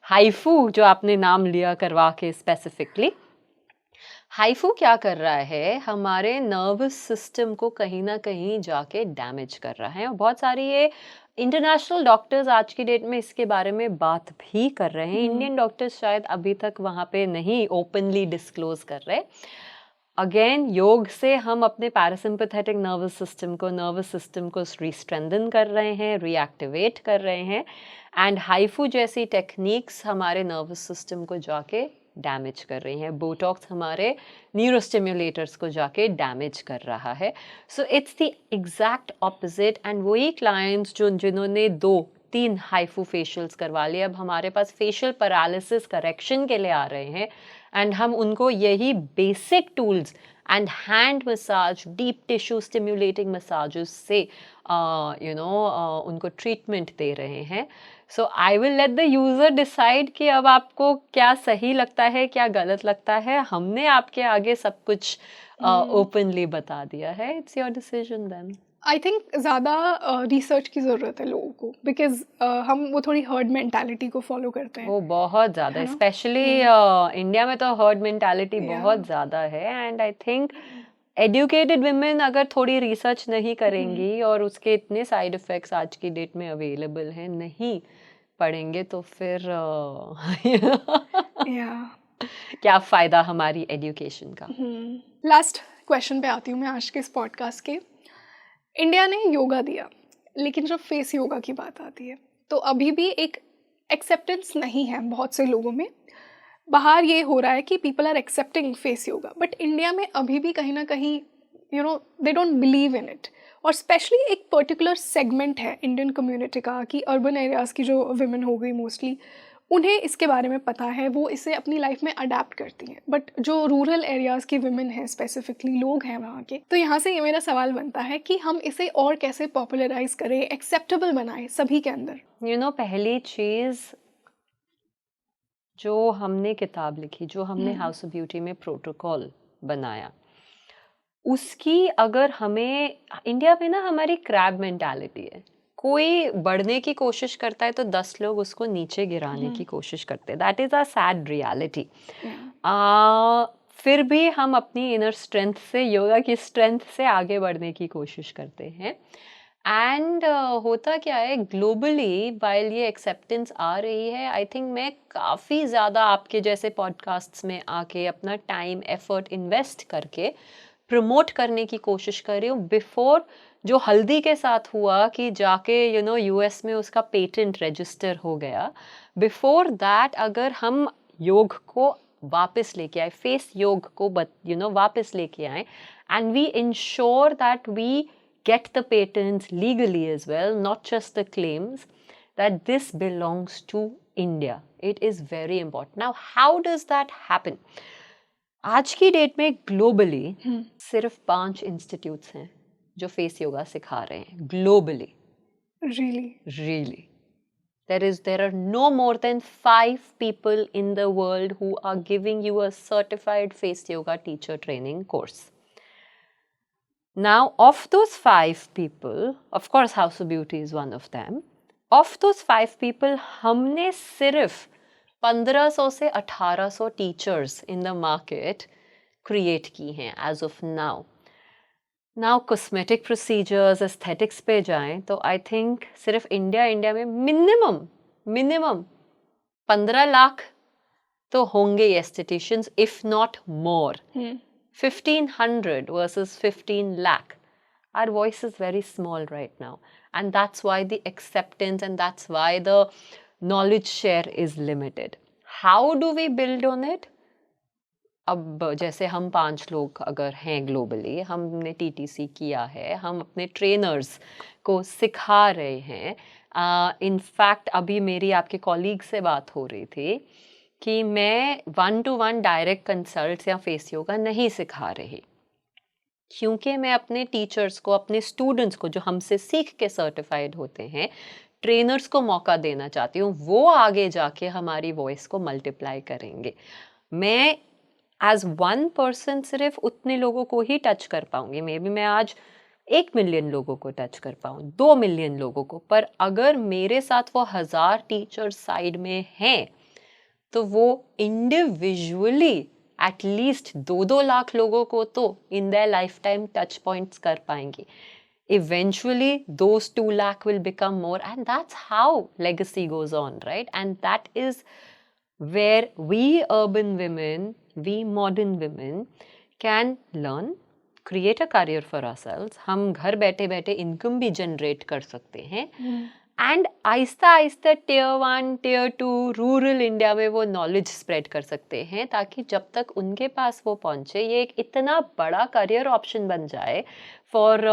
हाइफू जो आपने नाम लिया करवा के स्पेसिफिकली, हाइफू क्या कर रहा है, हमारे नर्वस सिस्टम को कहीं ना कहीं जाके डैमेज कर रहा है, और बहुत सारी ये इंटरनेशनल डॉक्टर्स आज की डेट में इसके बारे में बात भी कर रहे हैं। इंडियन डॉक्टर्स शायद अभी तक वहाँ पे नहीं ओपनली डिस्क्लोज कर रहे। अगेन योग से हम अपने पैरासिम्पैथेटिक नर्वस सिस्टम को रीस्ट्रेंथन कर रहे हैं, रीएक्टिवेट कर रहे हैं, एंड हाइफू जैसी टेक्निक्स हमारे नर्वस सिस्टम को जाके डैमेज कर रही हैं। बोटॉक्स हमारे न्यूरोस्टिम्युलेटर्स को जाके डैमेज कर रहा है। So it's the exact opposite, and वही क्लाइंट्स जिन्होंने 2-3 हाइफू फेशियल्स करवा लिए, अब हमारे पास फेशियल पैरालिसिस करेक्शन के लिए आ रहे हैं, एंड हम उनको यही basic tools and hand massage, deep tissue stimulating massages से उनको ट्रीटमेंट दे रहे हैं। So I will let the user decide कि अब आपको क्या सही लगता है, क्या गलत लगता है। हमने आपके आगे सब कुछ ओपनली बता दिया है। It's your decision then. I think ज़्यादा रिसर्च की ज़रूरत है लोगों को, बिकॉज हम वो थोड़ी हर्ड मेंटालिटी को फॉलो करते हैं। वो बहुत ज़्यादा, है ना? स्पेशली इंडिया में तो हर्ड मेंटालिटी बहुत ज़्यादा है, and I think educated women अगर थोड़ी रिसर्च नहीं करेंगी और उसके इतने साइड इफ़ेक्ट्स आज की डेट में अवेलेबल हैं नहीं पढ़ेंगे तो फिर या क्या फ़ायदा हमारी एजुकेशन का। लास्ट क्वेश्चन पे आती हूँ मैं आज के इस पॉडकास्ट के। इंडिया ने योगा दिया, लेकिन जब फेस योगा की बात आती है तो अभी भी एक एक्सेप्टेंस नहीं है बहुत से लोगों में। बाहर ये हो रहा है कि people are accepting face yoga, but India में अभी भी कहीं ना कहीं they don't believe in it. और स्पेशली एक पर्टिकुलर सेगमेंट है इंडियन कम्युनिटी का कि अर्बन एरियाज़ की जो विमेन हो गई मोस्टली, उन्हें इसके बारे में पता है, वो इसे अपनी लाइफ में अडेप्ट करती हैं। बट जो रूरल एरियाज़ की विमेन हैं, स्पेसिफिकली लोग हैं वहाँ के, तो यहाँ से ये मेरा सवाल बनता है कि हम इसे और कैसे पॉपुलराइज करें, एक्सेप्टेबल बनाएं सभी के अंदर। पहली चीज़ जो हमने किताब लिखी, जो हमने हाउस ऑफ ब्यूटी में प्रोटोकॉल बनाया, उसकी अगर हमें इंडिया में ना हमारी क्रैब मेंटालिटी है। कोई बढ़ने की कोशिश करता है तो 10 लोग उसको नीचे गिराने की कोशिश करते हैं। That is a sad reality. फिर भी हम अपनी इनर स्ट्रेंथ से, योगा की स्ट्रेंथ से आगे बढ़ने की कोशिश करते हैं। एंड होता क्या है ग्लोबली, वाइल ये एक्सेप्टेंस आ रही है, आई थिंक मैं काफ़ी ज़्यादा आपके जैसे पॉडकास्ट्स में आके अपना टाइम एफर्ट इन्वेस्ट करके प्रमोट करने की कोशिश कर रही हूँ। बिफोर जो हल्दी के साथ हुआ कि जाके यूएस में उसका पेटेंट रजिस्टर हो गया, बिफोर दैट अगर हम योग को वापस लेके आए, फेस योग को वापस लेके आए, and we ensure that we get the patents legally as well, not just the claims, that this belongs to India. It is very important. Now, how does that happen? आज की डेट में globally सिर्फ 5 institutes हैं जो face yoga सिखा रहे हैं globally. Really? There are no more than 5 people in the world who are giving you a certified face yoga teacher training course. Now, of those 5 people, of course, House of Beauty is one of them. Of those 5 people, हमने सिर्फ 1500 से 1800 teachers in the market create की हैं as of now. Now, cosmetic procedures, aesthetics पे जाएं तो I think सिर्फ India में minimum 15 लाख तो होंगे estheticians, if not more. 1500 versus 15 lakh. Our voice is very small right now. And that's why the acceptance and that's why the knowledge share is limited. How do we build on it? अब जैसे हम 5 लोग अगर हैं globally, हमने TTC किया है, हम अपने ट्रेनर्स को सिखा रहे हैं। इनफैक्ट अभी मेरी आपके कॉलीग से बात हो रही थी कि मैं 1-to-1 डायरेक्ट कंसल्ट या फेस योगा नहीं सिखा रही, क्योंकि मैं अपने टीचर्स को, अपने स्टूडेंट्स को जो हमसे सीख के सर्टिफाइड होते हैं, ट्रेनर्स को मौका देना चाहती हूँ। वो आगे जाके हमारी वॉइस को मल्टीप्लाई करेंगे। मैं एज वन पर्सन सिर्फ उतने लोगों को ही टच कर पाऊंगी। मे बी मैं आज 1 मिलियन लोगों को टच कर पाऊँ, 2 मिलियन लोगों को, पर अगर मेरे साथ वो 1000 टीचर्स साइड में हैं तो वो इंडिविजुअली एटलीस्ट 2-2 लाख लोगों को तो in their life time touch points कर पाएंगे। eventually those 2 lakh will become more, and that's how legacy goes on, right? And that is where we urban women, we modern women can learn, create a career for ourselves. हम घर बैठे बैठे income भी generate कर सकते हैं, and Aahista Aahista tier 1 tier 2 rural India में वो नॉलेज स्प्रेड कर सकते हैं, ताकि जब तक उनके पास वो पहुंचे ये एक इतना बड़ा करियर ऑप्शन बन जाए फॉर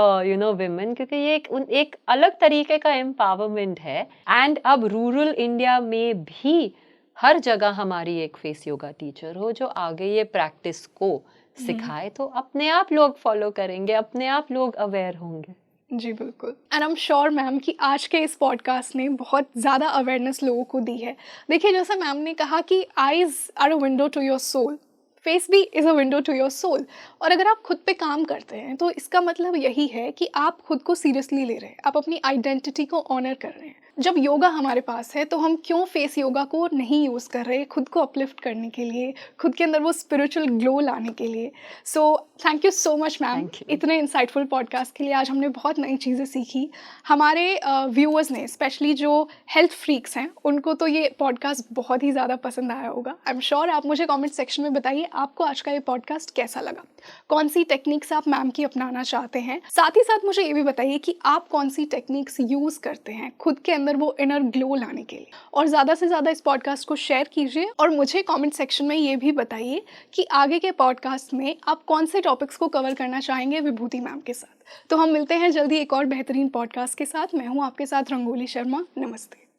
विमेन, क्योंकि ये एक अलग तरीके का एम्पावरमेंट है. एंड अब रूरल इंडिया में भी हर जगह हमारी एक फेस योगा टीचर हो जो आगे ये प्रैक्टिस को सिखाए, तो अपने आप लोग फॉलो करेंगे, अपने आप लोग अवेयर होंगे. जी बिल्कुल. And I am sure ma'am कि आज के इस पॉडकास्ट ने बहुत ज़्यादा अवेयरनेस लोगों को दी है. देखिए, जैसा मैम ने कहा कि eyes are a window to your soul, face भी is a window to your soul. और अगर आप खुद पे काम करते हैं तो इसका मतलब यही है कि आप खुद को सीरियसली ले रहे हैं, आप अपनी आइडेंटिटी को ऑनर कर रहे हैं. जब योगा हमारे पास है तो हम क्यों फेस योगा को नहीं यूज़ कर रहे खुद को अपलिफ्ट करने के लिए, खुद के अंदर वो स्पिरिचुअल ग्लो लाने के लिए. So thank you so much ma'am, इतने इंसाइटफुल पॉडकास्ट के लिए. आज हमने बहुत नई चीज़ें सीखी. हमारे व्यूअर्स ने, स्पेशली जो हेल्थ फ्रीक्स हैं, उनको तो ये पॉडकास्ट बहुत ही ज़्यादा पसंद आया होगा. आई एम श्योर. आप मुझे कॉमेंट सेक्शन में बताइए आपको आज का ये पॉडकास्ट कैसा लगा, कौन सी टेक्निक्स आप मैम की अपनाना चाहते हैं. साथ ही साथ मुझे ये भी बताइए कि आप कौन सी टेक्निक्स यूज़ करते हैं खुद के अंदर वो इनर ग्लो लाने के लिए. और ज़्यादा से ज़्यादा इस पॉडकास्ट को शेयर कीजिए और मुझे कमेंट सेक्शन में ये भी बताइए कि आगे के पॉडकास्ट में आप कौन से टॉपिक्स को कवर करना चाहेंगे विभूति मैम के साथ. तो हम मिलते हैं जल्दी एक और बेहतरीन पॉडकास्ट के साथ. मैं हूँ आपके साथ रंगोली शर्मा. नमस्ते.